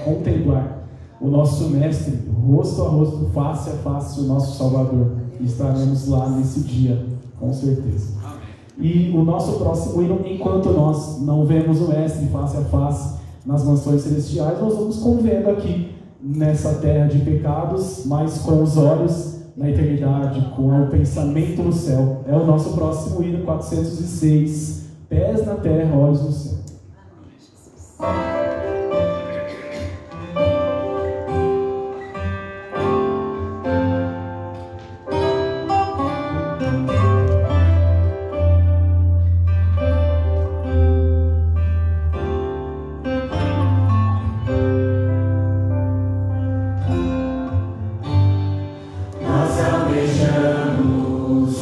Contemplar o nosso Mestre, rosto a rosto, face a face, o nosso Salvador. E estaremos lá nesse dia, com certeza. E o nosso próximo hino, enquanto nós não vemos o Mestre face a face nas mansões celestiais, nós vamos convivendo aqui nessa terra de pecados, mas com os olhos na eternidade, com o pensamento no céu. É o nosso próximo hino, 406, pés na terra, olhos no céu.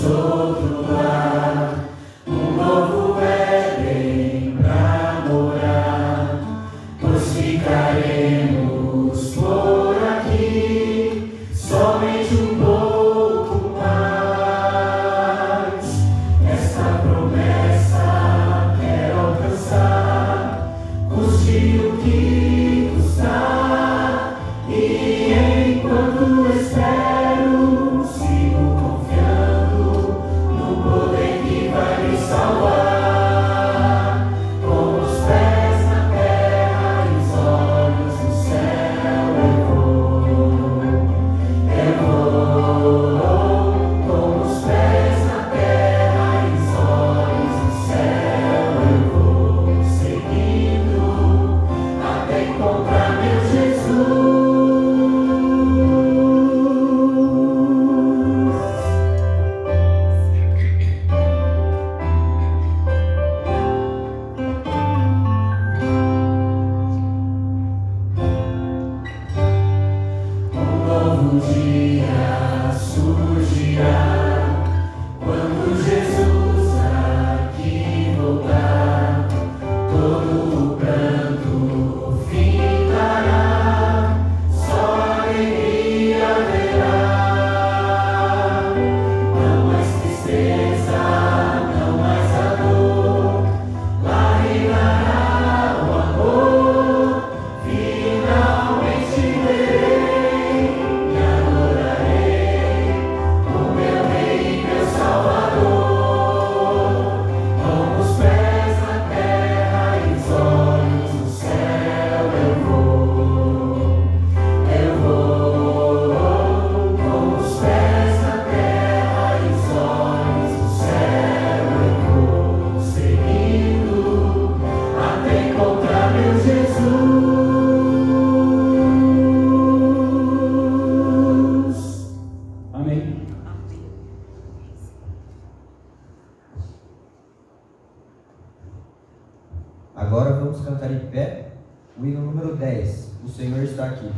Outro lar, um novo Éden pra Agora vamos cantar em pé o hino número 10. O Senhor está aqui.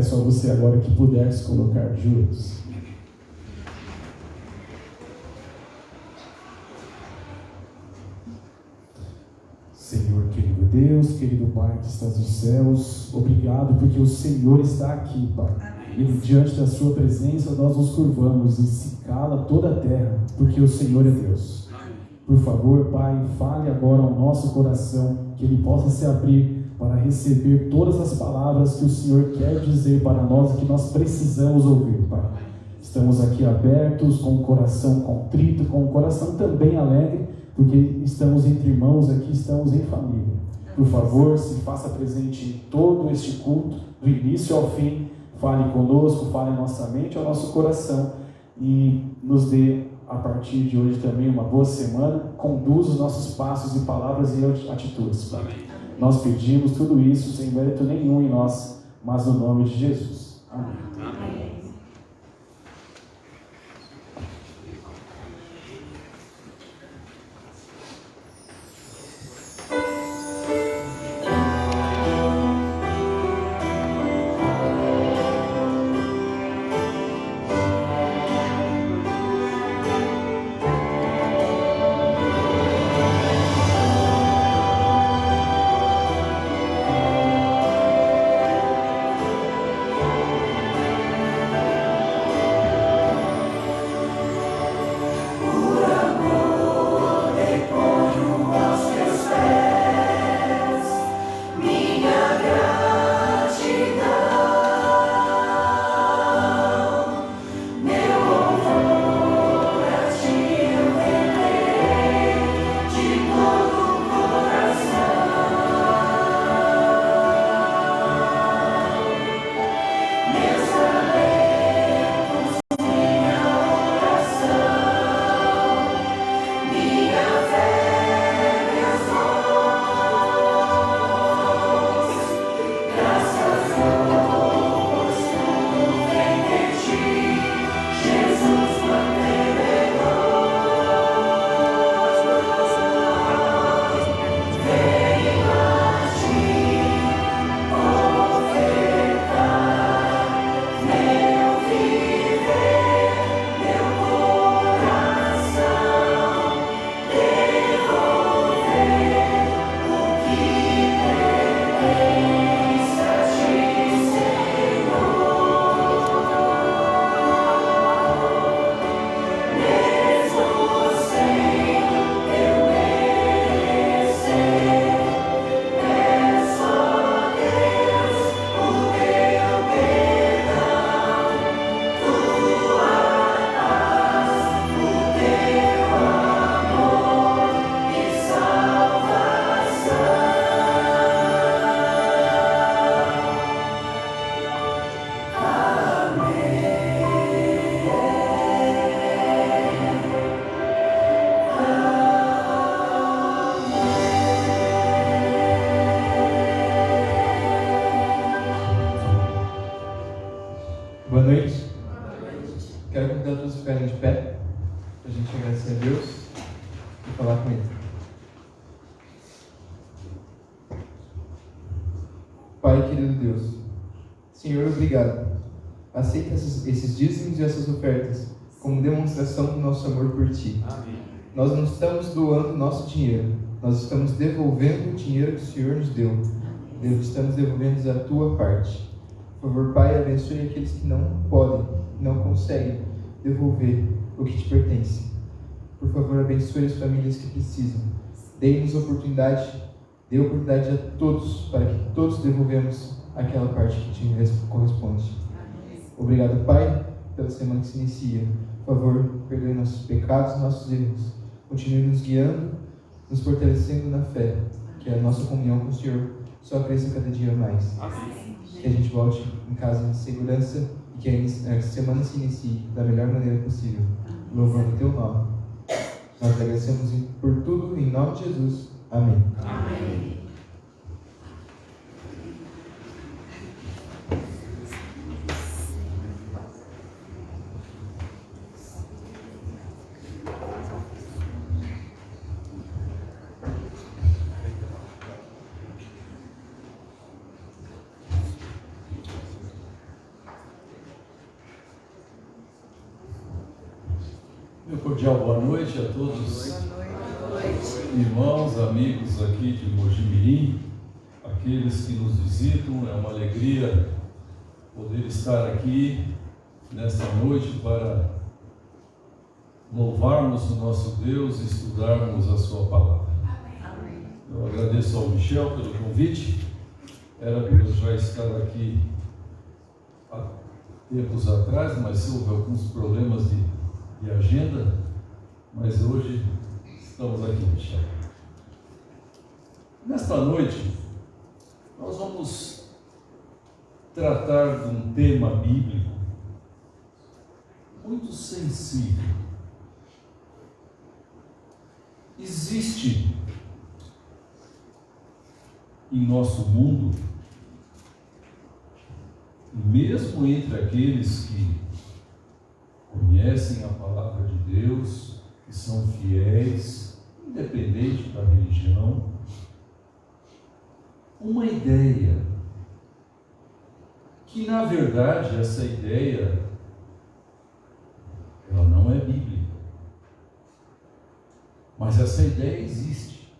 Peço a você agora que puder se colocar de joelhos. Senhor, querido Deus, querido Pai que estás nos céus, obrigado porque o Senhor está aqui, Pai. E diante da sua presença nós nos curvamos e se cala toda a terra, porque o Senhor é Deus. Por favor, Pai, fale agora ao nosso coração, que ele possa se abrir para receber todas as palavras que o Senhor quer dizer para nós e que nós precisamos ouvir, Pai. Estamos aqui abertos, com o coração contrito, com o coração também alegre, porque estamos entre irmãos aqui, estamos em família. Por favor, se faça presente em todo este culto, do início ao fim, fale conosco, fale em nossa mente, ao nosso coração e nos dê, a partir de hoje também, uma boa semana. Conduza os nossos passos e palavras e atitudes, Pai. Nós pedimos tudo isso sem mérito nenhum em nós, mas no nome de Jesus. Amém. Amém. para a gente agradecer a Deus e falar com Ele. Pai querido Deus, Senhor, obrigado. Aceita esses dízimos e essas ofertas como demonstração do nosso amor por Ti. Amém. Nós não estamos doando nosso dinheiro, nós estamos devolvendo o dinheiro que o Senhor nos deu. Deus, estamos devolvendo a Tua parte. Por favor, Pai, abençoe aqueles que não podem, não conseguem devolver o que Te pertence. Por favor, abençoe as famílias que precisam. Dê-nos oportunidade, dê oportunidade a todos, para que todos devolvemos aquela parte que Te corresponde. Obrigado, Pai, pela semana que se inicia. Por favor, perdoe nossos pecados, nossos erros. Continue nos guiando, nos fortalecendo na fé, que a nossa comunhão com o Senhor só cresça cada dia mais. Amém. Que a gente volte em casa em segurança e que a semana se inicie da melhor maneira possível, louvando o Teu nome. Nós agradecemos por tudo, em nome de Jesus. Amém. Amém. Meu cordial boa noite a todos, irmãos, amigos aqui de Mojimirim, aqueles que nos visitam. É uma alegria poder estar aqui nesta noite para louvarmos o nosso Deus e estudarmos a sua palavra. Eu agradeço ao Michel pelo convite. Era para eu já estar aqui há tempos atrás, mas houve alguns problemas de agenda, mas hoje estamos aqui, Michel. Nesta noite, nós vamos tratar de um tema bíblico muito sensível. Existe em nosso mundo, mesmo entre aqueles que conhecem a palavra de Deus, que são fiéis, independente da religião, uma ideia que, na verdade, essa ideia ela não é bíblica, mas essa ideia existe.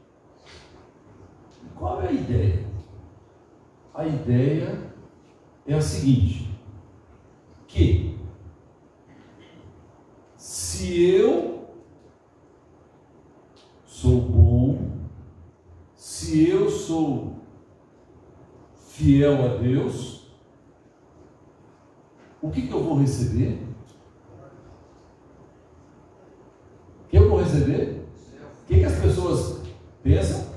E qual é a ideia? A ideia é a seguinte, que se eu sou bom, se eu sou fiel a Deus, o que eu vou receber? O que eu vou receber? O que as pessoas pensam?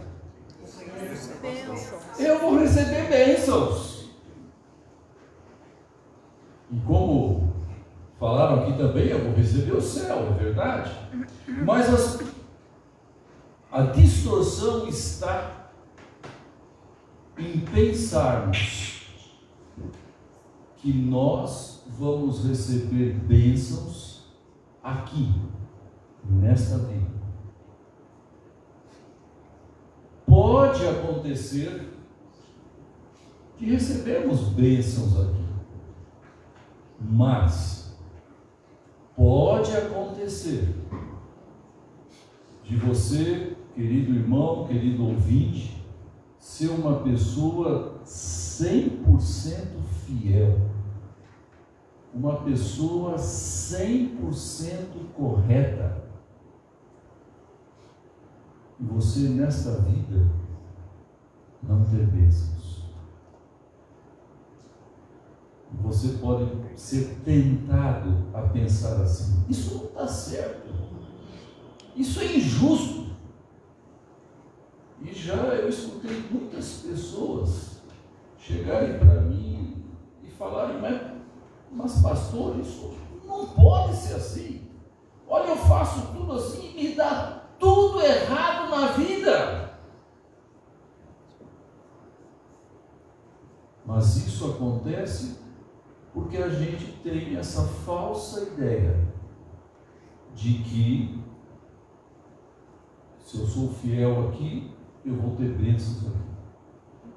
Eu vou receber bênçãos. E como falaram aqui também, eu vou receber o céu, é verdade? Mas a distorção está em pensarmos que nós vamos receber bênçãos aqui, nesta vida. Pode acontecer que recebemos bênçãos aqui, mas pode acontecer de você, querido irmão, querido ouvinte, ser uma pessoa 100% fiel, uma pessoa 100% correta, e você nesta vida não ter bênçãos. Você pode ser tentado a pensar assim: isso não está certo, isso é injusto. E já eu escutei muitas pessoas chegarem para mim e falarem: mas pastor, isso não pode ser assim. Olha, eu faço tudo assim e me dá tudo errado na vida. Mas isso acontece porque a gente tem essa falsa ideia de que se eu sou fiel aqui, eu vou ter bênçãos aqui.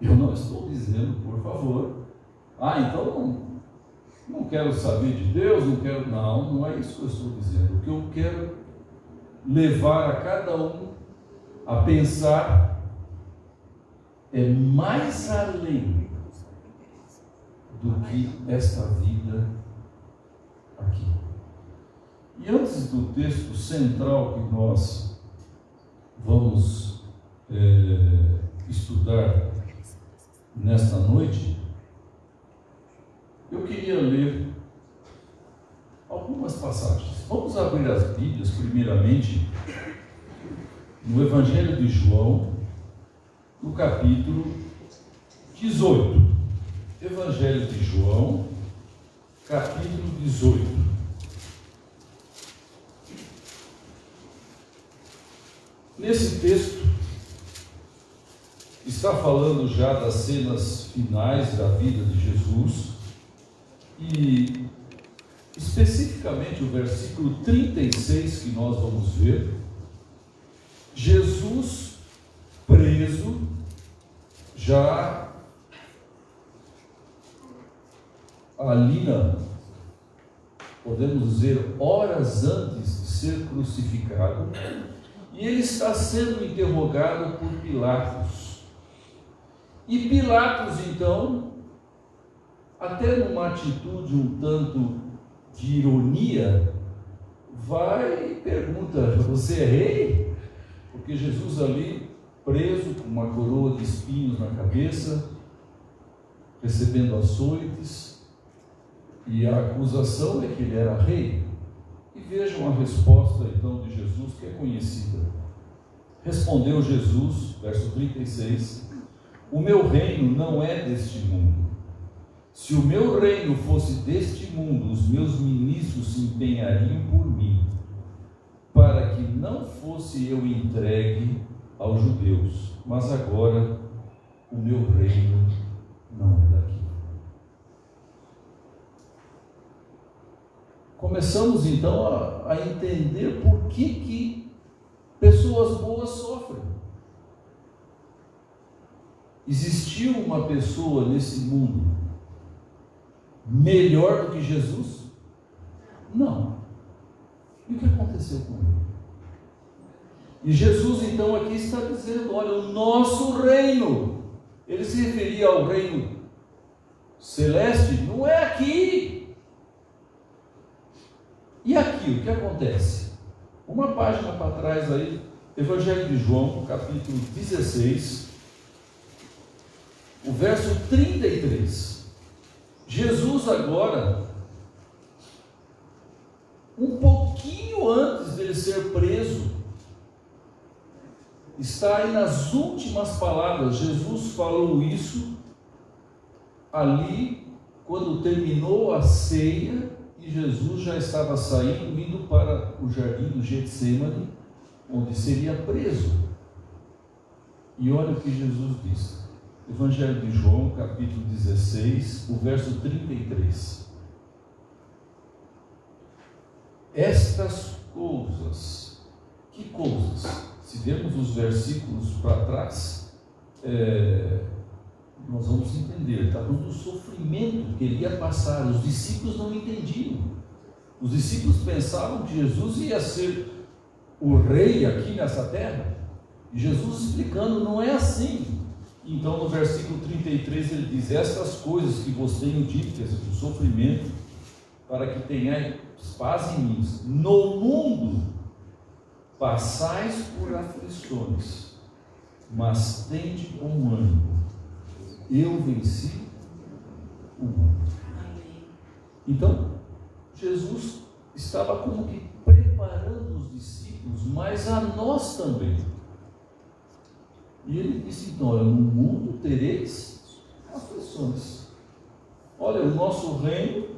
Eu não estou dizendo, por favor, então não quero saber de Deus, não quero. Não é isso que eu estou dizendo. O que eu quero levar a cada um a pensar é mais além do que esta vida aqui. E antes do texto central que nós vamos estudar nesta noite, eu queria ler algumas passagens. Vamos abrir as Bíblias, primeiramente, no Evangelho de João, no capítulo 18. Evangelho de João, capítulo 18. Nesse texto, está falando já das cenas finais da vida de Jesus, e especificamente o versículo 36 que nós vamos ver. Jesus preso, já ali, podemos dizer, horas antes de ser crucificado, e ele está sendo interrogado por Pilatos. E Pilatos, então, até numa atitude um tanto de ironia, vai e pergunta: você é rei? Porque Jesus ali, preso, com uma coroa de espinhos na cabeça, recebendo açoites, e a acusação é que ele era rei. E vejam a resposta então de Jesus, que é conhecida. Respondeu Jesus, verso 36, o meu reino não é deste mundo. Se o meu reino fosse deste mundo, os meus ministros se empenhariam por mim, para que não fosse eu entregue aos judeus. Mas agora o meu reino não é daqui. Começamos então a entender por que pessoas boas sofrem. Existiu uma pessoa nesse mundo melhor do que Jesus? Não. E o que aconteceu com ele? E Jesus então aqui está dizendo: olha, o nosso reino, ele se referia ao reino celeste, não é aqui. E aqui, o que acontece? Uma página para trás aí, Evangelho de João, capítulo 16, o verso 33. Jesus agora, um pouquinho antes dele ser preso, está aí nas últimas palavras. Jesus falou isso ali, quando terminou a ceia, e Jesus já estava saindo, indo para o jardim do Getsemane, onde seria preso. E olha o que Jesus diz. Evangelho de João, capítulo 16, o verso 33. Estas coisas, que coisas? Se vermos os versículos para trás, nós vamos entender, está falando do sofrimento que ele ia passar. Os discípulos não entendiam. Os discípulos pensavam que Jesus ia ser o rei aqui nessa terra, e Jesus explicando: não é assim. Então no versículo 33 ele diz: estas coisas que vos tenho dito, quer dizer, do sofrimento, para que tenhais paz em mim. No mundo passais por aflições, mas tende bom ânimo, eu venci o mundo. Então Jesus estava como que preparando os discípulos, mas a nós também. E ele disse: então, olha, no mundo tereis aflições. Olha, o nosso reino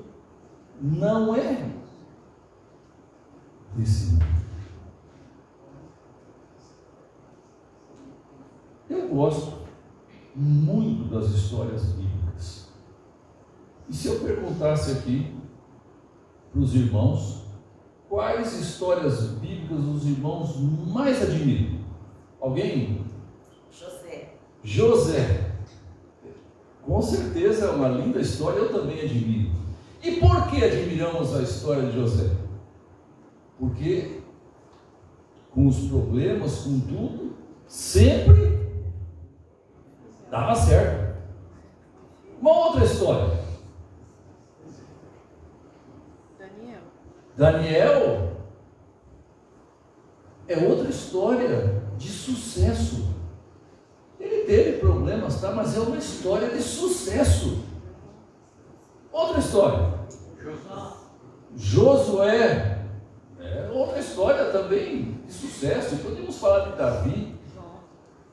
não é desse mundo. Eu gosto muito das histórias bíblicas. E se eu perguntasse aqui para os irmãos, quais histórias bíblicas os irmãos mais admiram? Alguém? José. Com certeza é uma linda história, eu também admiro. E por que admiramos a história de José? Porque com os problemas, com tudo, sempre dava certo. Uma outra história. Daniel é outra história de sucesso. Ele teve problemas, tá? Mas é uma história de sucesso. Outra história. Josué é outra história também de sucesso. Podemos falar de Davi,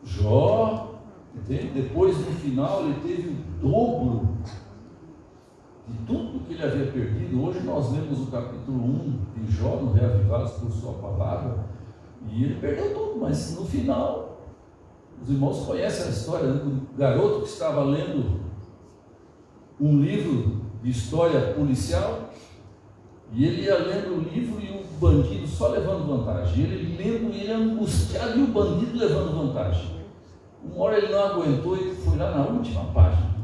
Jó, entende? Depois no final ele teve o dobro de tudo que ele havia perdido. Hoje nós lemos o capítulo 1 de Jó, no Reavivados por sua palavra, e ele perdeu tudo, mas no final, os irmãos conhecem a história do garoto que estava lendo um livro de história policial, e ele ia lendo o livro e o bandido só levando vantagem, ele lendo e ele angustiado e o bandido levando vantagem. Uma hora ele não aguentou e foi lá na última página.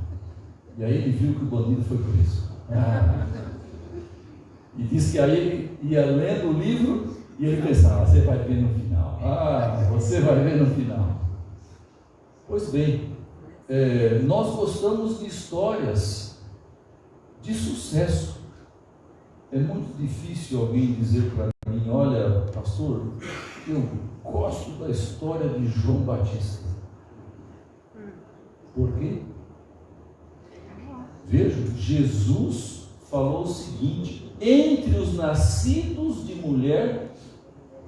E aí ele viu que o bandido foi preso. E disse que aí ele ia lendo o livro e ele pensava, você vai ver no final. Você vai ver no final. Pois bem, nós gostamos de histórias de sucesso. É muito difícil alguém dizer para mim, olha, pastor, eu gosto da história de João Batista. Por quê? Veja, Jesus falou o seguinte: entre os nascidos de mulher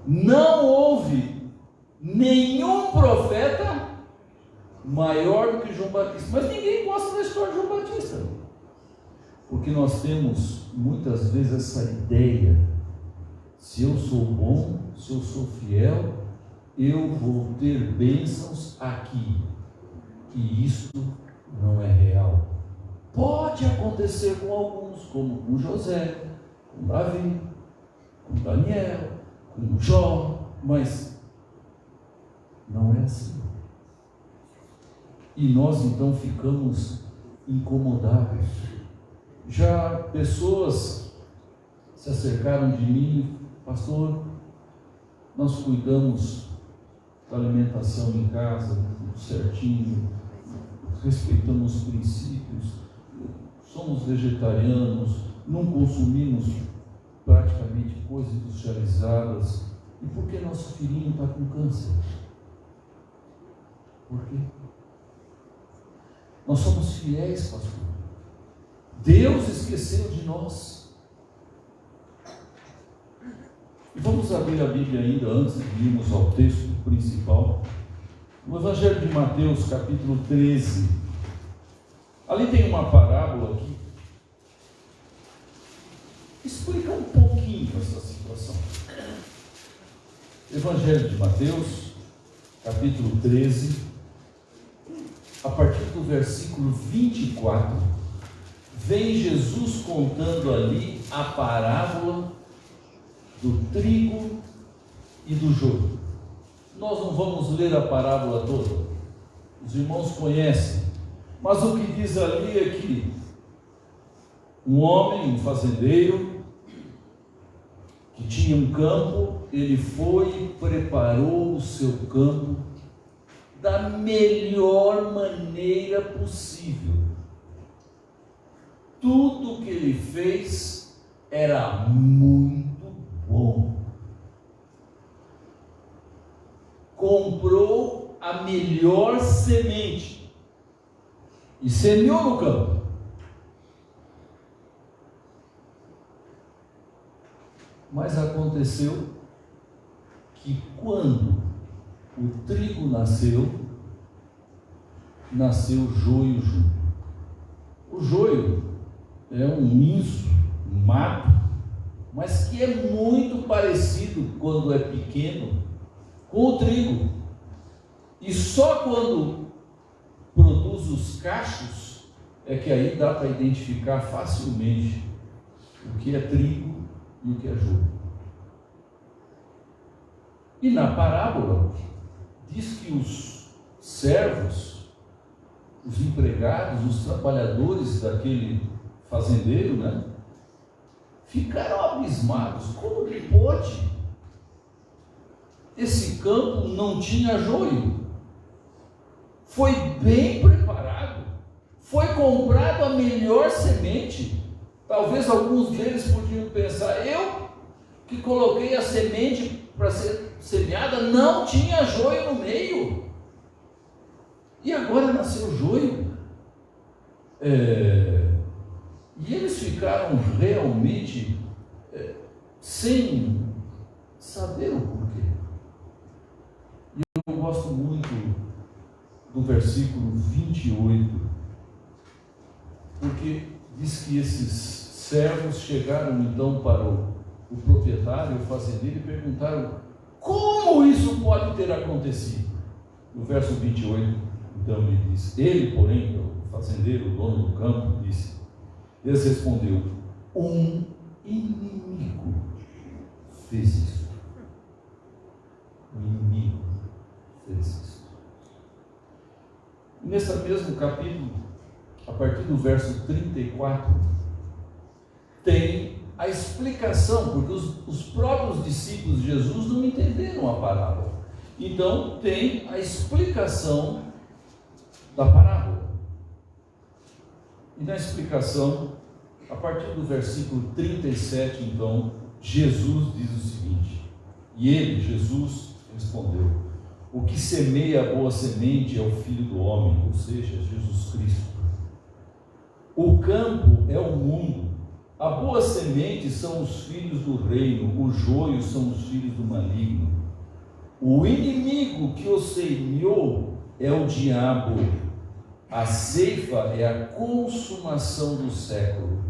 não houve nenhum profeta maior do que João Batista. Mas ninguém gosta da história de João Batista, porque nós temos muitas vezes essa ideia: se eu sou bom, se eu sou fiel, eu vou ter bênçãos aqui. E isso não é real. Pode acontecer com alguns, como com José, com Davi, com Daniel, com Jó, mas não é assim. E nós então ficamos incomodados. Já pessoas se acercaram de mim, pastor, nós cuidamos da alimentação em casa, tudo certinho, respeitamos os princípios, somos vegetarianos, não consumimos praticamente coisas industrializadas. E por que nosso filhinho está com câncer? Por quê? Nós somos fiéis, pastor. Deus esqueceu de nós. E vamos abrir a Bíblia ainda antes de irmos ao texto principal. No Evangelho de Mateus, capítulo 13. Ali tem uma parábola que explica um pouquinho essa situação. Evangelho de Mateus, capítulo 13, a partir do versículo 24, vem Jesus contando ali a parábola do trigo e do joio. Nós não vamos ler a parábola toda, os irmãos conhecem, mas o que diz ali é que um homem, um fazendeiro, que tinha um campo, ele foi e preparou o seu campo da melhor maneira possível. Tudo que ele fez era muito bom. Comprou a melhor semente e semeou no campo. Mas aconteceu que quando o trigo nasceu joio junto. O joio é um minço, um mato, mas que é muito parecido quando é pequeno com o trigo. E só quando produz os cachos é que aí dá para identificar facilmente o que é trigo e o que é joio. E na parábola, diz que os servos, os empregados, os trabalhadores daquele fazendeiro, né, ficaram abismados. Como que pode? Esse campo não tinha joio, foi bem preparado, foi comprado a melhor semente. Talvez alguns deles podiam pensar: eu que coloquei a semente para ser semeada, não tinha joio no meio, e agora nasceu joio. E eles ficaram realmente sem saber o porquê. E eu gosto muito do versículo 28, porque diz que esses servos chegaram então para o proprietário, o fazendeiro, e perguntaram: como isso pode ter acontecido? No verso 28, então ele diz: ele, porém, o fazendeiro, o dono do campo, disse, eles respondeu: um inimigo fez isso. Um inimigo fez isso. Nesse mesmo capítulo, a partir do verso 34, tem a explicação, porque os próprios discípulos de Jesus não entenderam a parábola. Então tem a explicação da parábola. E na explicação, a partir do versículo 37, então, Jesus diz o seguinte: e ele, Jesus, respondeu: o que semeia a boa semente é o Filho do Homem, ou seja, Jesus Cristo. O campo é o mundo. A boa semente são os filhos do reino, o joio são os filhos do maligno. O inimigo que o semeou é o diabo. A ceifa é a consumação do século,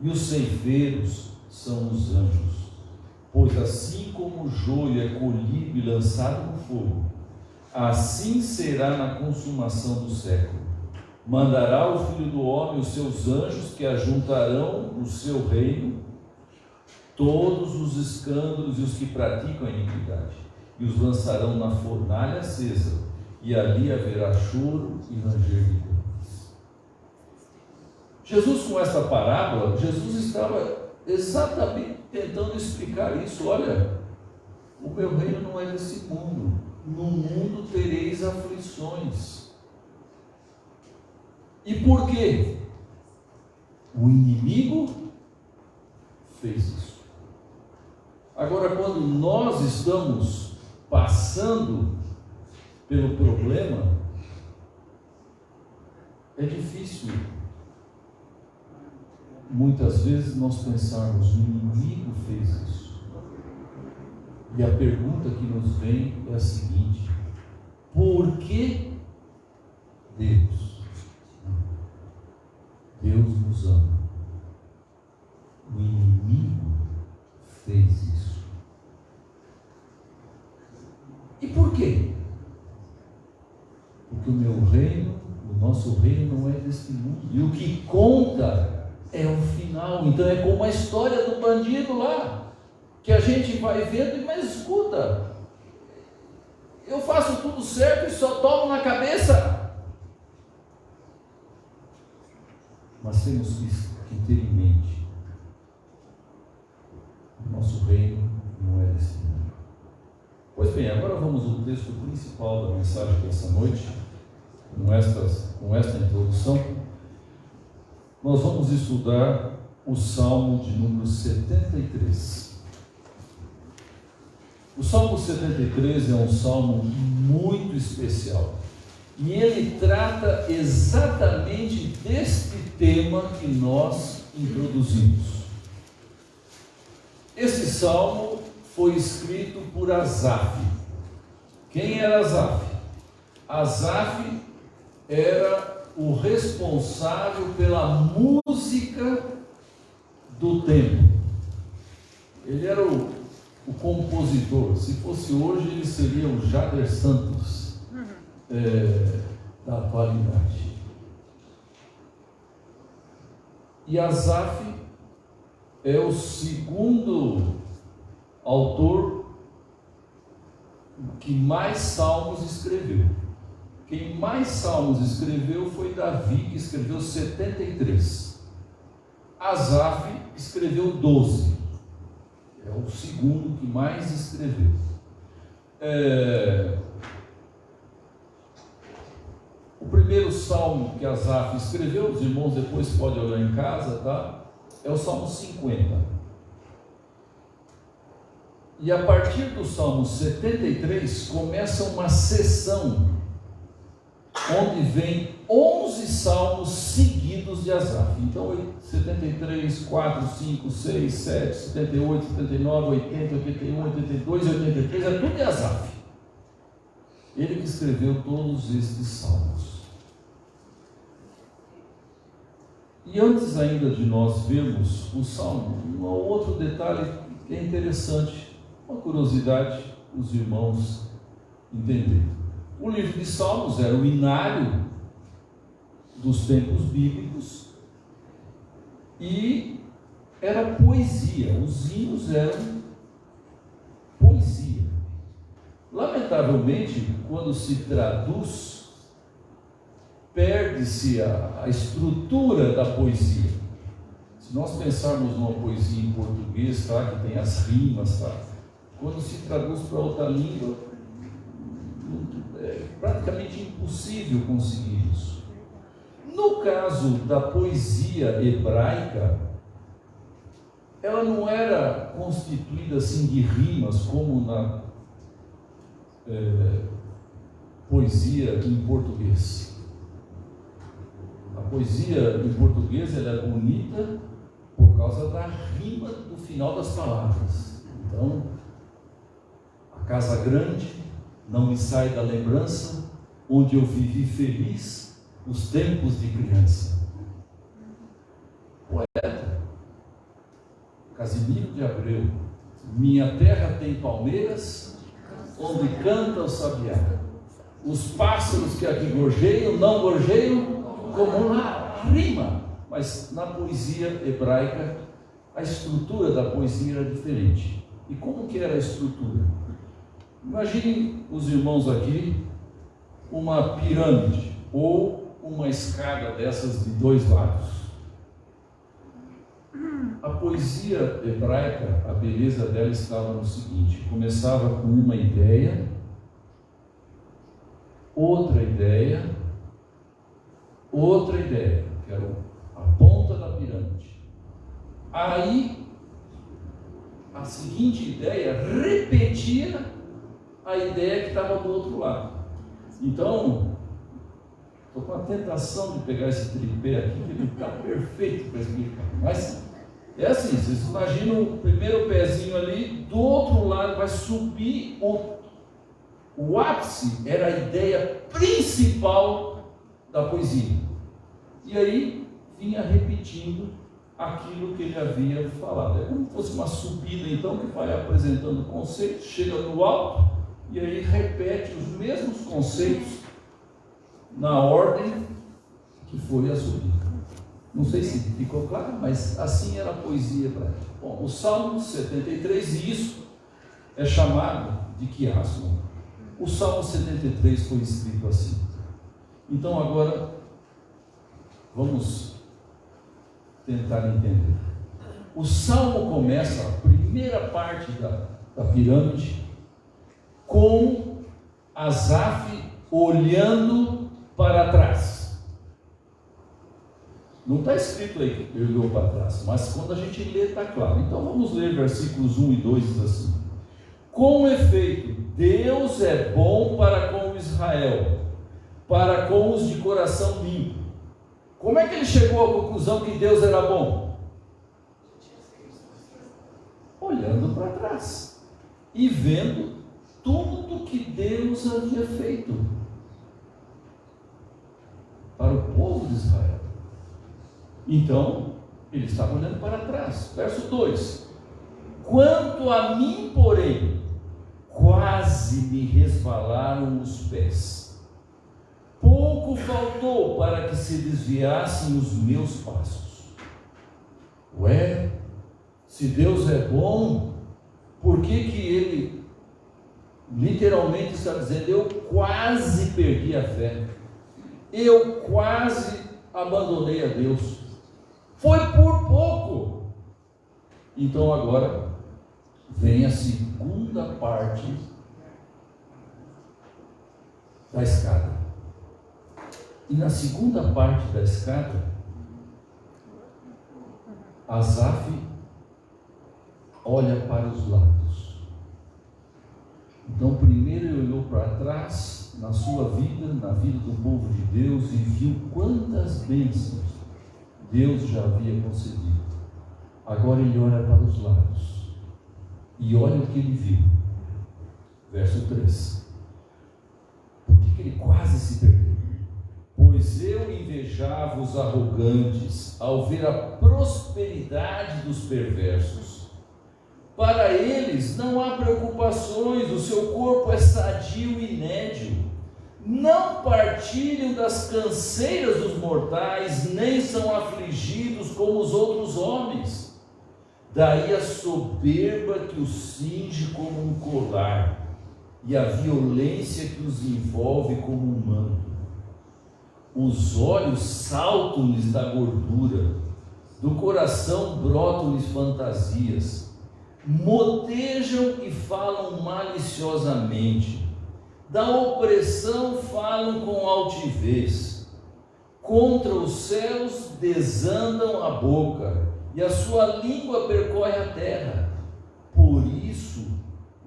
e os ceifeiros são os anjos. Pois assim como o joio é colhido e lançado no fogo, assim será na consumação do século. Mandará o Filho do Homem os seus anjos, que ajuntarão no seu reino todos os escândalos e os que praticam a iniquidade, e os lançarão na fornalha acesa, e ali haverá choro e ranger de dentes. Jesus, com esta parábola, Jesus estava exatamente tentando explicar isso. Olha, o meu reino não é desse mundo. No mundo tereis aflições. E por quê? O inimigo fez isso. Agora, quando nós estamos passando pelo problema, é difícil muitas vezes nós pensarmos: o inimigo fez isso. E a pergunta que nos vem é a seguinte: por que Deus? Deus nos ama. O inimigo fez isso. E por quê? Porque o meu reino, o nosso reino não é deste mundo. E o que conta é o final. Então é como a história do bandido lá, que a gente vai vendo, mas escuta, eu faço tudo certo e só tomo na cabeça. Mas temos que ter em mente: o nosso reino não é desse mundo. Pois bem, agora vamos ao texto principal da mensagem dessa noite. Com esta introdução, nós vamos estudar o Salmo de número 73. O Salmo 73 é um salmo muito especial, e ele trata exatamente deste tema que nós introduzimos. Esse salmo foi escrito por Asaf. Quem era Asaf? Asaf era o responsável pela música do templo. Ele era o compositor. Se fosse hoje, ele seria o Jader Santos da atualidade. E Asaf é o segundo autor que mais salmos escreveu. Quem mais salmos escreveu foi Davi, que escreveu 73. Asaf escreveu 12. É o segundo que mais escreveu. O primeiro salmo que Asaf escreveu, os irmãos depois podem olhar em casa, tá? É o Salmo 50. E a partir do Salmo 73 começa uma seção onde vem 11 salmos seguidos de Asaf. Então, 73, 4, 5, 6, 7, 78, 79, 80, 81, 82, 83, é tudo de Asaf. Ele que escreveu todos estes salmos. E antes ainda de nós vermos o salmo, um outro detalhe que é interessante, uma curiosidade para os irmãos entenderem. O livro de Salmos era o inário dos tempos bíblicos e era poesia. Os hinos eram poesia. Lamentavelmente, quando se traduz, perde-se a estrutura da poesia. Se nós pensarmos numa poesia em português, tá, que tem as rimas, tá, quando se traduz para outra língua, é praticamente impossível conseguir isso. No caso da poesia hebraica, ela não era constituída assim de rimas como na poesia em português. A poesia em português ela é bonita por causa da rima do final das palavras. Então, a casa grande não me sai da lembrança, onde eu vivi feliz os tempos de criança. Poeta Casimiro de Abreu. Minha terra tem palmeiras, onde canta o sabiá. Os pássaros que aqui gorjeiam, não gorjeiam como na rima. Mas na poesia hebraica, a estrutura da poesia era diferente. E como que era a estrutura? Imaginem os irmãos aqui, uma pirâmide ou uma escada dessas de 2 lados. A poesia hebraica, a beleza dela estava no seguinte: começava com uma ideia, outra ideia, que era a ponta da pirâmide. Aí, a seguinte ideia repetia a ideia que estava do outro lado. Então, estou com a tentação de pegar esse tripé aqui, que ele está perfeito para explicar. Mas é assim, vocês imaginam o primeiro pezinho ali, do outro lado vai subir o ápice, era a ideia principal da poesia. E aí vinha repetindo aquilo que ele havia falado. É como se fosse uma subida, então, que vai apresentando conceitos, chega no alto, e aí repete os mesmos conceitos na ordem que foi a subida. Não sei se ficou claro, mas assim era a poesia hebraica. Bom, o Salmo 73, e isso é chamado de quiasmo. O Salmo 73 foi escrito assim. Então agora vamos tentar entender. O Salmo começa, a primeira parte da pirâmide, com Asaf olhando para trás. Não está escrito aí que ele olhou para trás, mas quando a gente lê está claro. Então vamos ler versículos 1 e 2, diz assim: com efeito, Deus é bom para com Israel, para com os de coração limpo. Como é que ele chegou à conclusão que Deus era bom? Olhando para trás e vendo tudo que Deus havia feito para o povo de Israel. Então, ele estava olhando para trás. Verso 2: quanto a mim, porém, quase me resvalaram os pés. Pouco faltou para que se desviassem os meus passos. Ué, se Deus é bom, por que Ele literalmente está dizendo: eu quase perdi a fé, eu quase abandonei a Deus, foi por pouco. Então agora vem a segunda parte da escada. E na segunda parte da escada, Asaf olha para os lados. Então primeiro ele olhou para trás na sua vida, na vida do povo de Deus, e viu quantas bênçãos Deus já havia concedido. Agora ele olha para os lados e olha o que ele viu. Verso 3. Por que ele quase se perdeu? Pois eu invejava os arrogantes ao ver a prosperidade dos perversos. Para eles não há preocupações, o seu corpo é sadio e nédio. Não partilham das canseiras dos mortais, nem são afligidos como os outros homens. Daí a soberba que os cinge como um colar, e a violência que os envolve como um manto. Os olhos saltam-lhes da gordura, do coração brotam-lhes fantasias, motejam e falam maliciosamente, da opressão falam com altivez, contra os céus desandam a boca, e a sua língua percorre a terra. Por isso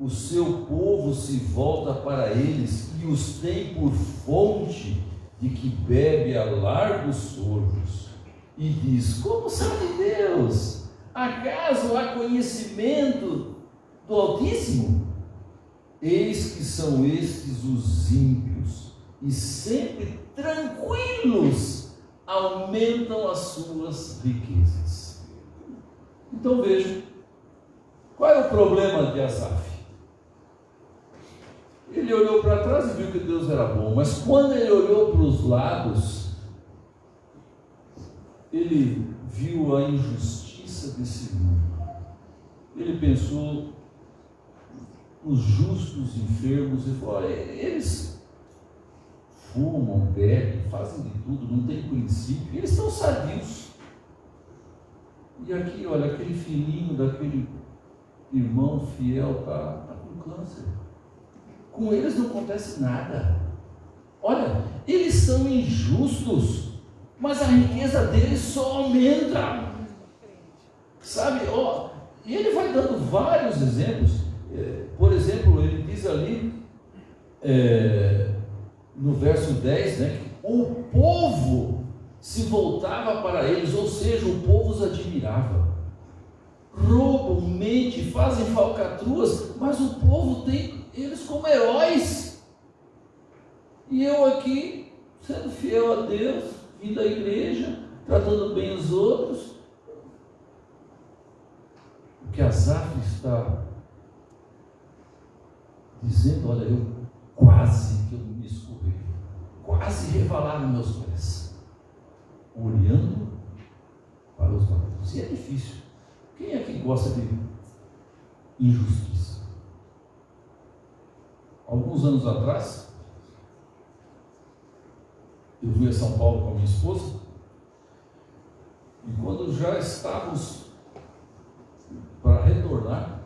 o seu povo se volta para eles e os tem por fonte de que bebe a largos sorvos, e diz: como sabe Deus? Acaso há conhecimento do Altíssimo? Eis que são estes os ímpios, e sempre tranquilos aumentam as suas riquezas. Então veja, qual é o problema de Asaf? Ele olhou para trás e viu que Deus era bom, mas quando ele olhou para os lados, ele viu a injustiça desse mundo. Ele pensou nos justos enfermos e falou: olha, eles fumam, bebem, fazem de tudo, não tem princípio, eles estão sadios. E aqui, olha, aquele filhinho daquele irmão fiel está com câncer. Com eles não acontece nada. Olha, eles são injustos, mas a riqueza deles só aumenta. Sabe, ó, e ele vai dando vários exemplos. Por exemplo, ele diz ali, no verso 10, né, que o povo se voltava para eles, ou seja, o povo os admirava. Roubam, mentem, fazem falcatruas, mas o povo tem eles como heróis. E eu aqui, sendo fiel a Deus, vindo à igreja, tratando bem os outros. O que Asaf está dizendo: olha, eu quase que eu me escorreguei, quase revalaram meus pés, olhando para os lados. E é difícil. Quem é que gosta de injustiça? Alguns anos atrás, eu fui a São Paulo com a minha esposa, e quando já estávamos para retornar,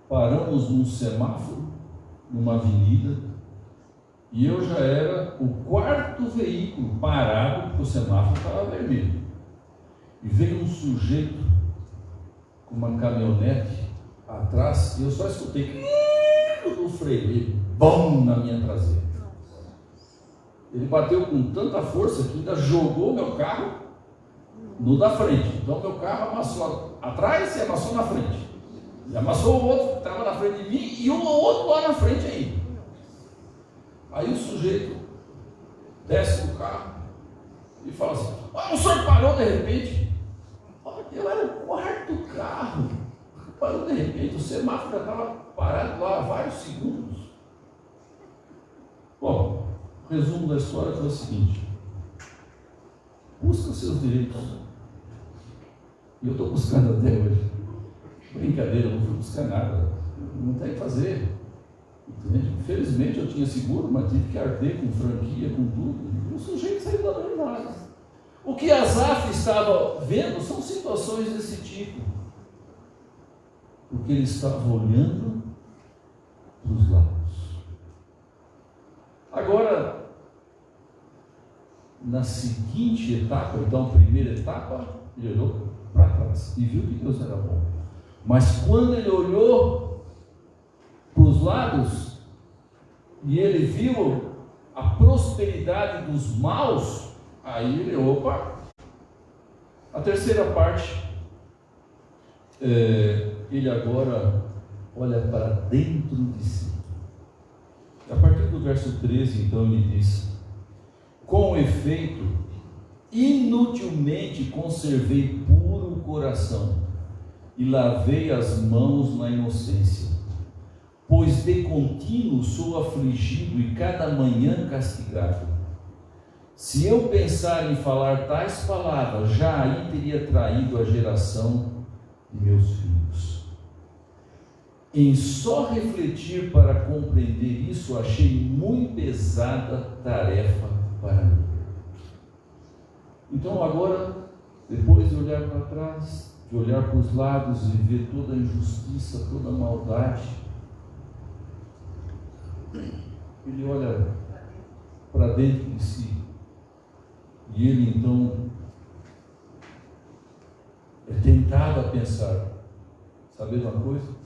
paramos num semáforo, numa avenida, e eu já era o quarto veículo parado, porque o semáforo estava vermelho. E veio um sujeito com uma caminhonete atrás, e eu só escutei o freio dele, bom, na minha traseira. Ele bateu com tanta força que ainda jogou meu carro no da frente. Então meu carro amassou atrás e amassou na frente. E amassou o outro que estava na frente de mim e o outro lá na frente ainda. Aí o sujeito desce do carro e fala assim: o senhor parou de repente? Eu era o quarto carro. Parou de repente, o semáforo já estava parado lá há vários segundos. Bom, o resumo da história foi o seguinte: busca os seus direitos. E eu estou buscando até hoje. Brincadeira, eu não fui buscar nada. não tem o que fazer. Entende? Infelizmente eu tinha seguro, mas tive que arder com franquia, com tudo. E o sujeito saiu da verdade. O que Asaf estava vendo são situações desse tipo. Porque ele estava olhando para os lados. Agora, na seguinte etapa, então, primeira etapa, ele olhou para trás e viu que Deus era bom. Mas quando ele olhou para os lados e ele viu a prosperidade dos maus, aí ele, opa! A terceira parte, ele agora olha para dentro de si. A partir do verso 13, então, ele diz: com efeito, inutilmente conservei puro o coração e lavei as mãos na inocência, pois de contínuo sou afligido e cada manhã castigado. Se eu pensar em falar tais palavras, já aí teria traído a geração de meus filhos. Em só refletir para compreender isso, achei muito pesada tarefa para mim. Então agora, depois de olhar para trás, de olhar para os lados e ver toda a injustiça, toda a maldade, ele olha para dentro de si. E ele então é tentado a pensar, sabe uma coisa?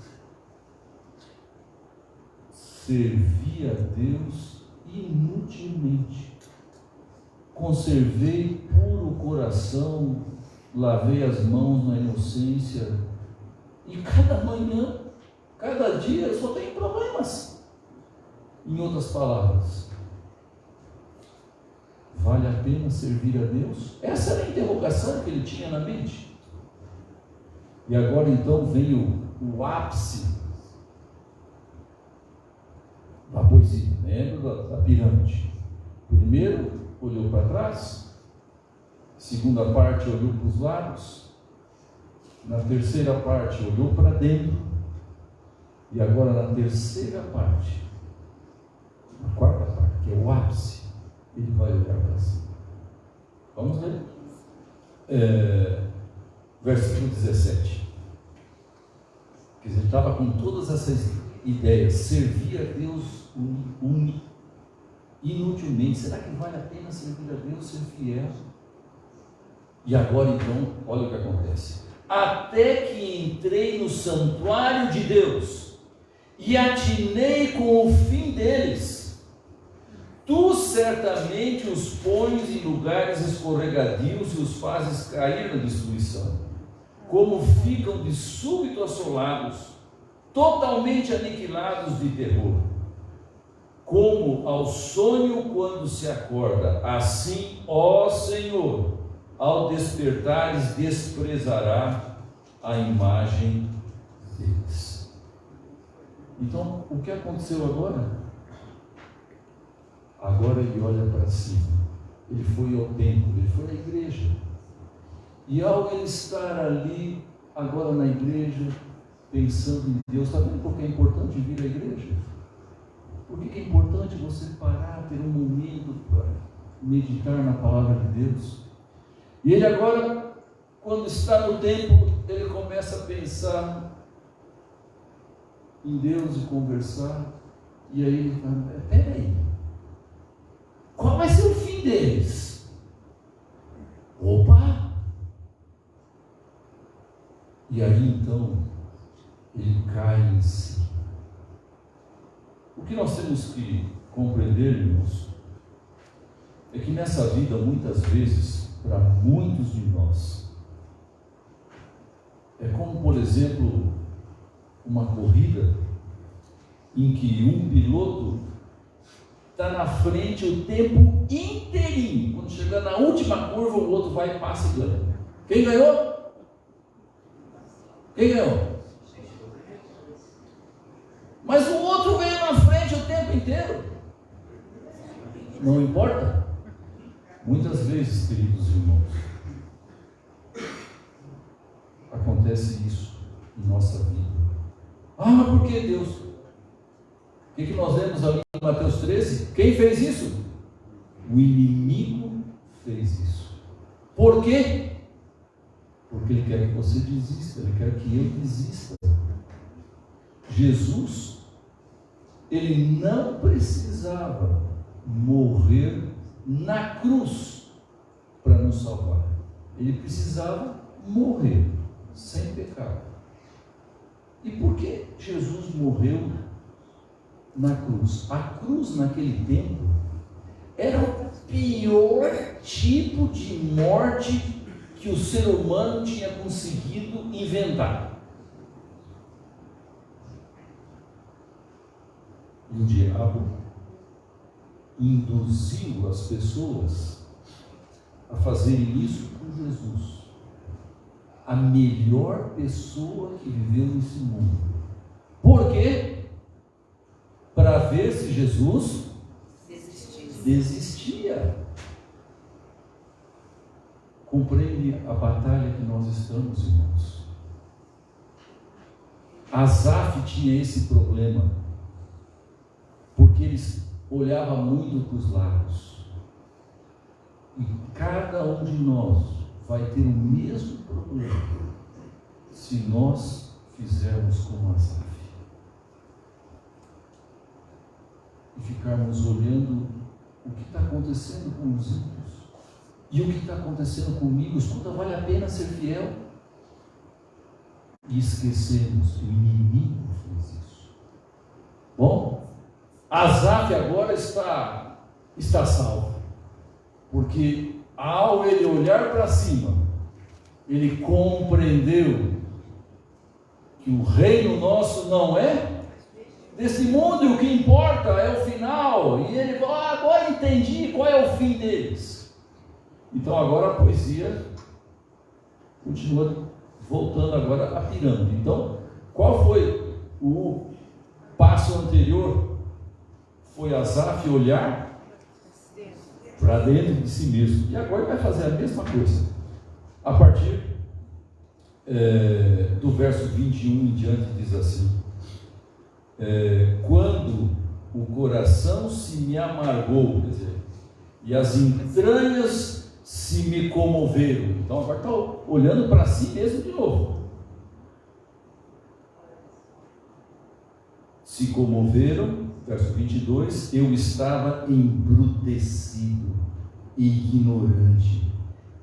Servi a Deus inutilmente, conservei puro coração, lavei as mãos na inocência, e cada manhã, cada dia eu só tenho problemas. Em outras palavras, vale a pena servir a Deus? Essa era a interrogação que ele tinha na mente. E agora então vem o ápice da poesia, lembra da pirâmide. Primeiro olhou para trás, segunda parte olhou para os lados, na terceira parte olhou para dentro, e agora na terceira parte, na quarta parte, que é o ápice, ele vai olhar para cima. Vamos ler? Versículo 17. Quer dizer, ele estava com todas essas ideias, servir a Deus inutilmente. Será que vale a pena servir a Deus, ser fiel? E agora então, olha o que acontece. Até que entrei no santuário de Deus e atinei com o fim deles. Tu certamente os pões em lugares escorregadios e os fazes cair na destruição, como ficam de súbito assolados, totalmente aniquilados de terror, como ao sonho quando se acorda, assim, ó Senhor, ao despertares desprezará a imagem deles. Então, o que aconteceu agora? Agora ele olha para cima, ele foi ao templo, ele foi à igreja, e ao ele estar ali, agora na igreja, pensando em Deus, está vendo por que é importante vir à igreja? Por que é importante você parar, ter um momento para meditar na palavra de Deus? E ele agora, quando está no templo, ele começa a pensar em Deus e conversar, e aí ele fala, peraí, qual vai ser o fim deles? Opa! E aí então, ele cai em si. O que nós temos que compreender, irmãos, é que nessa vida, muitas vezes, para muitos de nós, é como, por exemplo, uma corrida em que um piloto está na frente o tempo inteirinho. Quando chegar na última curva, o outro vai, passa e ganha. Quem ganhou? Quem ganhou? Mas o outro veio na frente o tempo inteiro. Não importa. Muitas vezes, queridos irmãos, acontece isso em nossa vida. Ah, mas por que Deus? O que nós lemos ali em Mateus 13? Quem fez isso? O inimigo fez isso. Por quê? Porque ele quer que você desista, ele quer que eu desista. Jesus, ele não precisava morrer na cruz para nos salvar. Ele precisava morrer sem pecado. E por que Jesus morreu na cruz? A cruz naquele tempo era o pior tipo de morte que o ser humano tinha conseguido inventar. E o diabo induziu as pessoas a fazerem isso com Jesus, a melhor pessoa que viveu nesse mundo. Por quê? Para ver se Jesus desistia. Compreende a batalha que nós estamos, irmãos? Asaf tinha esse problema, porque ele olhava muito para os lados. E cada um de nós vai ter o mesmo problema se nós fizermos como Asaf e ficarmos olhando o que está acontecendo com os ímpios e o que está acontecendo comigo. Escuta, vale a pena ser fiel? E esquecemos que o inimigo fez isso. Bom, Asaf agora está salvo, porque ao ele olhar para cima, ele compreendeu que o reino nosso não é desse mundo, e o que importa é o final. E ele falou: agora entendi qual é o fim deles. Então agora a poesia continua voltando agora à pirâmide. Então, qual foi o passo anterior? Foi Asaf olhar para dentro de si mesmo. E agora ele vai fazer a mesma coisa. A partir do verso 21 em diante, diz assim: quando o coração se me amargou, quer dizer, e as entranhas se me comoveram. Então agora está olhando para si mesmo de novo. Se comoveram, verso 22, eu estava embrutecido, ignorante,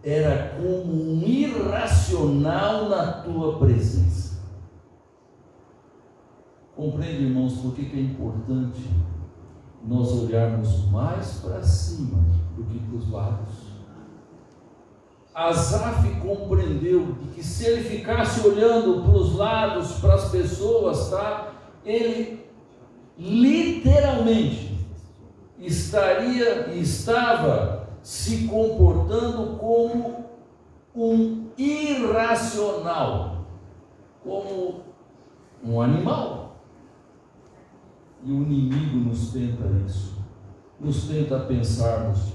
era como um irracional na tua presença. Compreende, irmãos, por que é importante nós olharmos mais para cima do que para os lados? Asaf compreendeu que se ele ficasse olhando para os lados, para as pessoas, ele literalmente estava se comportando como um irracional, como um animal. E o inimigo nos tenta isso, nos tenta pensarmos: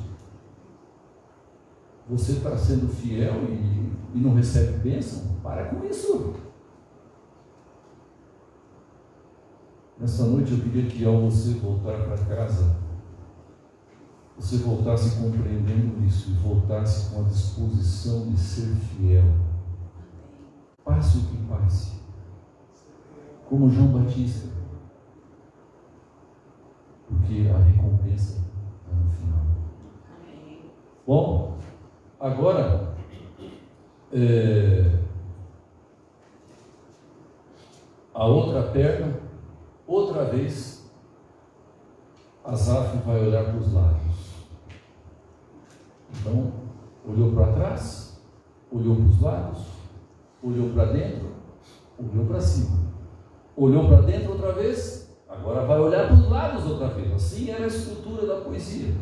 você está sendo fiel e não recebe bênção? Para com isso. Nessa noite eu queria que, ao você voltar para casa, você voltasse compreendendo isso e voltasse com a disposição de ser fiel. Passe o que passe, como João Batista, porque a recompensa está no final. Bom, agora a outra perna, outra vez Asaf vai olhar para os lados. Então, olhou para trás, olhou para os lados, olhou para dentro, olhou para cima, olhou para dentro outra vez, agora vai olhar para os lados outra vez. Assim era a estrutura da poesia.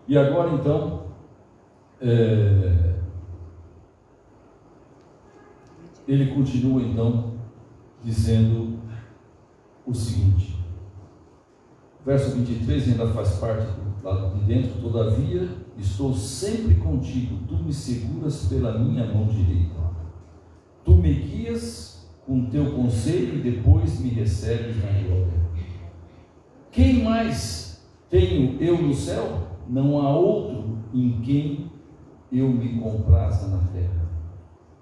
E agora então ele continua então dizendo o seguinte, verso 23 ainda faz parte do lado de dentro: todavia estou sempre contigo, tu me seguras pela minha mão direita, tu me guias com teu conselho e depois me recebes na glória. Quem mais tenho eu no céu? Não há outro em quem eu me compraza na terra.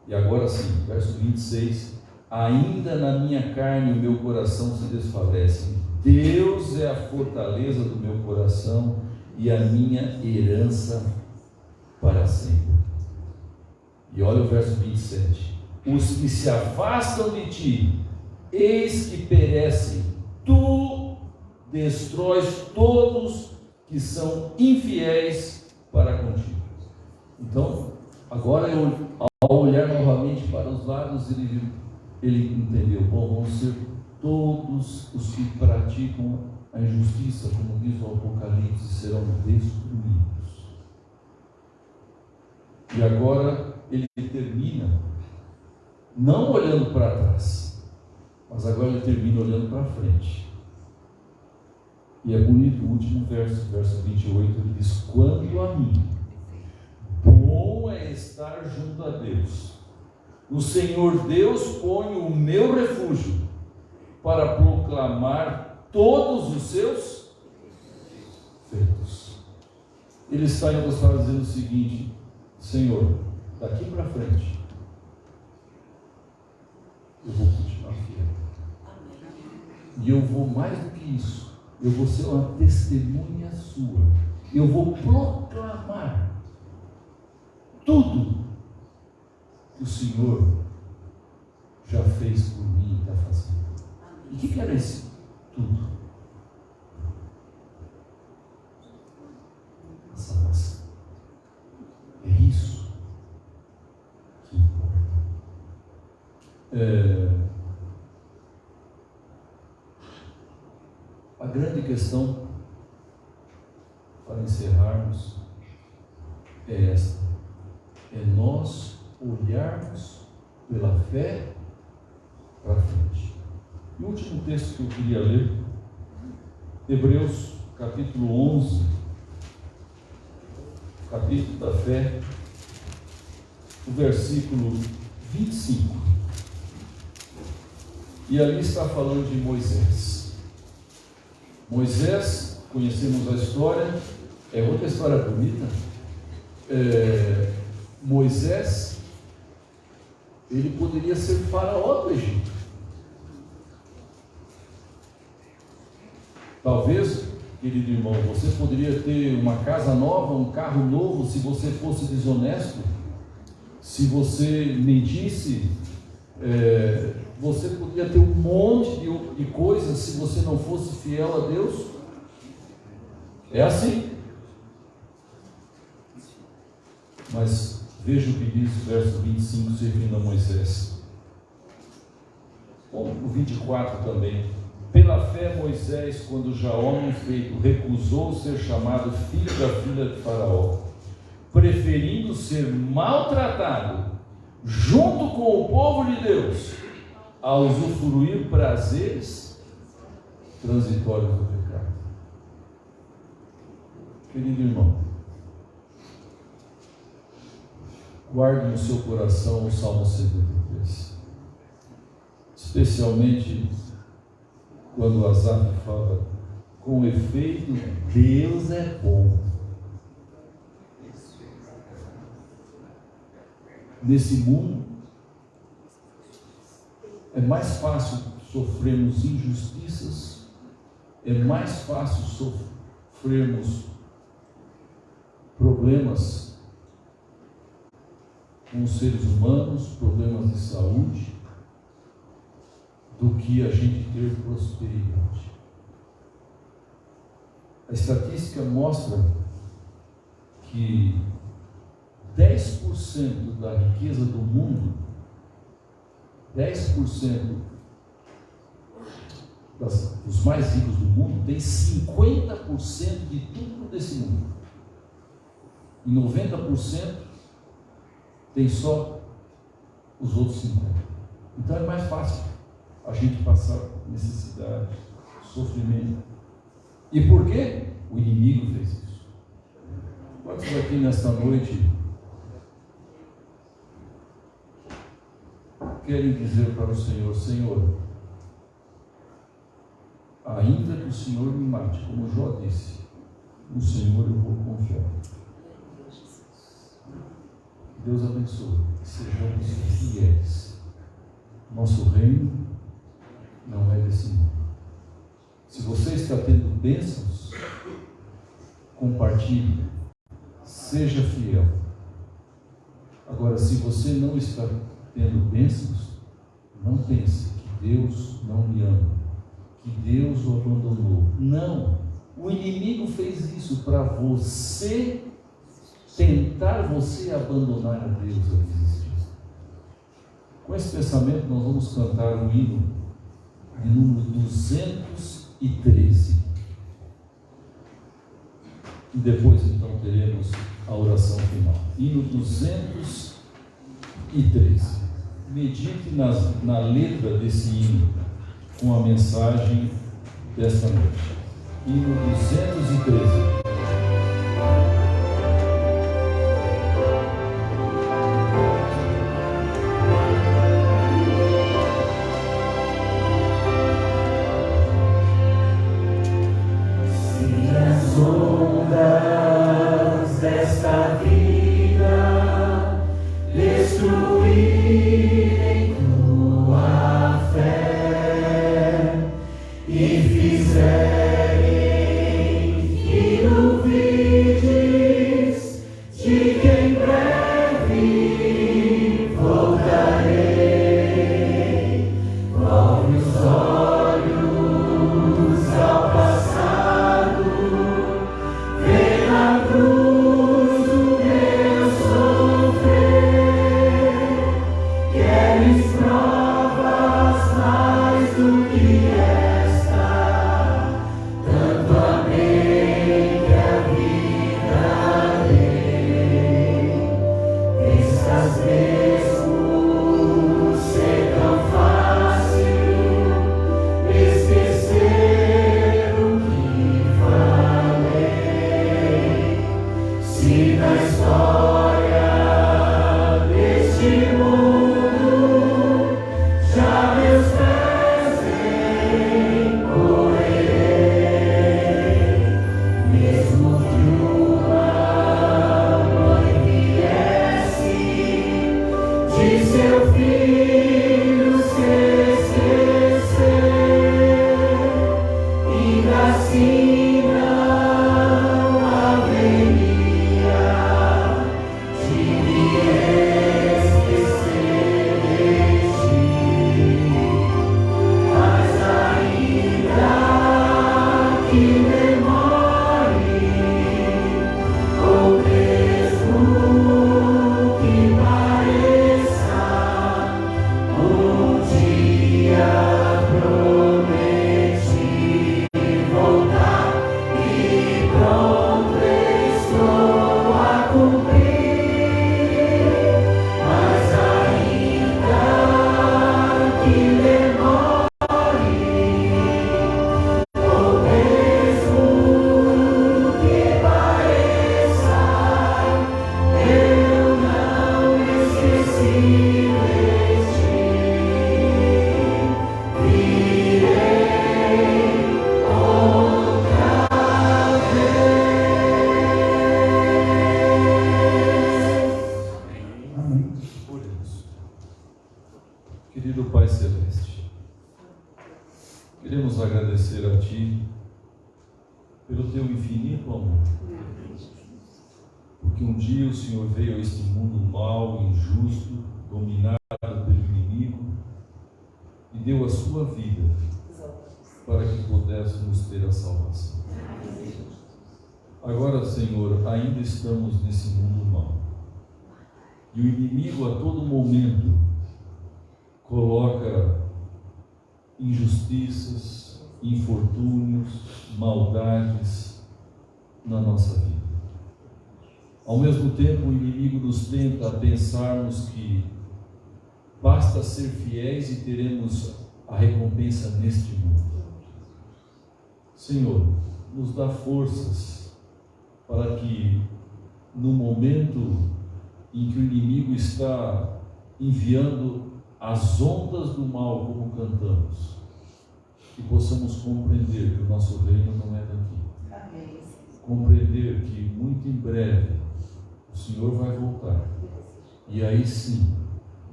E agora sim, verso 26. Ainda na minha carne o meu coração se desfalece. Deus é a fortaleza do meu coração e a minha herança para sempre. E olha o verso 27. Os que se afastam de ti, eis que perecem. Tu destróis todos que são infiéis para contigo. Então, agora ao olhar novamente para os lados, ele entendeu: bom, vão ser todos os que praticam a injustiça, como diz o Apocalipse, serão destruídos. E agora ele termina, não olhando para trás, mas agora ele termina olhando para frente. E é bonito o último verso, verso 28, ele diz: quanto a mim, bom é estar junto a Deus. No Senhor Deus ponho o meu refúgio, para proclamar todos os seus feitos. Ele está em outras palavras dizendo o seguinte: Senhor, daqui para frente, eu vou continuar fiel. E eu vou mais do que isso, eu vou ser uma testemunha sua. Eu vou proclamar tudo que o Senhor já fez por mim e está fazendo. E o que era isso? Tudo. A salvação. É isso que importa. A grande questão, para encerrarmos, é esta: é nós olharmos pela fé para frente. E o último texto que eu queria ler, Hebreus capítulo 11, capítulo da fé, o versículo 25. E ali está falando de Moisés. Moisés, conhecemos a história, é outra história bonita. Moisés, ele poderia ser faraó do Egito. Talvez, querido irmão, você poderia ter uma casa nova, um carro novo, se você fosse desonesto, se você mentisse, você poderia ter um monte de coisas se você não fosse fiel a Deus. É assim. Mas veja o que diz o verso 25, servindo a Moisés. O 24 também. Pela fé, Moisés, quando já homem feito, recusou ser chamado filho da filha de Faraó, preferindo ser maltratado junto com o povo de Deus, a usufruir prazeres transitórios do pecado. Querido irmão, guarde no seu coração o Salmo 73, especialmente quando Asaf fala: com efeito, Deus é bom. Nesse mundo, é mais fácil sofrermos injustiças, é mais fácil sofrermos problemas com os seres humanos, problemas de saúde, do que a gente ter prosperidade. A estatística mostra que 10% da riqueza do mundo, 10% dos mais ricos do mundo tem 50% de tudo desse mundo. E 90% tem só os outros 50%. Então é mais fácil a gente passar necessidade, sofrimento. E por quê? O inimigo fez isso. Quantos aqui nesta noite querem dizer para o Senhor: Senhor, ainda que o Senhor me mate, como Jó disse, no Senhor eu vou confiar. Deus abençoe, que sejamos fiéis. Nosso reino não é desse mundo. Se você está tendo bênçãos, compartilhe, seja fiel. Agora, se você não está tendo bênçãos, não pense que Deus não me ama, que Deus o abandonou. Não, o inimigo fez isso para você, tentar você abandonar a Deus a existir. Com esse pensamento, nós vamos cantar o hino de número 213. E depois, então, teremos a oração final. Hino 213. Medite na letra desse hino, com a mensagem desta noite. Hino 213. Desta vida destruírem tua fé e fizerem que duvides de que em breve voltarei. Volve os olhos ao passado, vê na cruz Querido Pai Celeste, queremos agradecer a Ti pelo Teu infinito amor, porque um dia o Senhor veio a este mundo mau, injusto, dominado pelo inimigo, e deu a Sua vida para que pudéssemos ter a salvação. Agora, Senhor, ainda estamos nesse mundo mau, e o inimigo a todo momento coloca injustiças, infortúnios, maldades na nossa vida. Ao mesmo tempo, o inimigo nos tenta a pensarmos que basta ser fiéis e teremos a recompensa neste mundo. Senhor, nos dá forças para que, no momento em que o inimigo está enviando as ondas do mal, como cantamos, que possamos compreender que o nosso reino não é daqui. Amém. Compreender que muito em breve o Senhor vai voltar. E aí sim,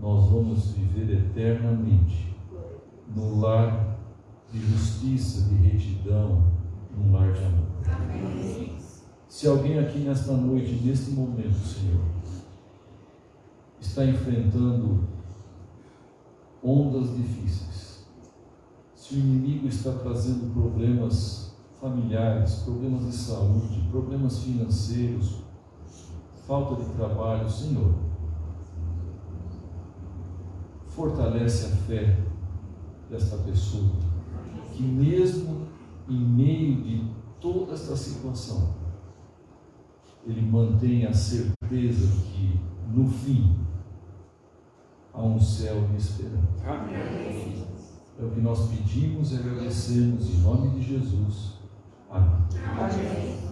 nós vamos viver eternamente no lar de justiça, de retidão, num lar de amor. Amém. Se alguém aqui nesta noite, neste momento, Senhor, está enfrentando ondas difíceis, se o inimigo está trazendo problemas familiares, problemas de saúde, problemas financeiros, falta de trabalho, Senhor, fortalece a fé desta pessoa, que mesmo em meio de toda esta situação, ele mantém a certeza que no fim há um céu me esperando. Amém. É o que nós pedimos e agradecemos em nome de Jesus. Amém. Amém.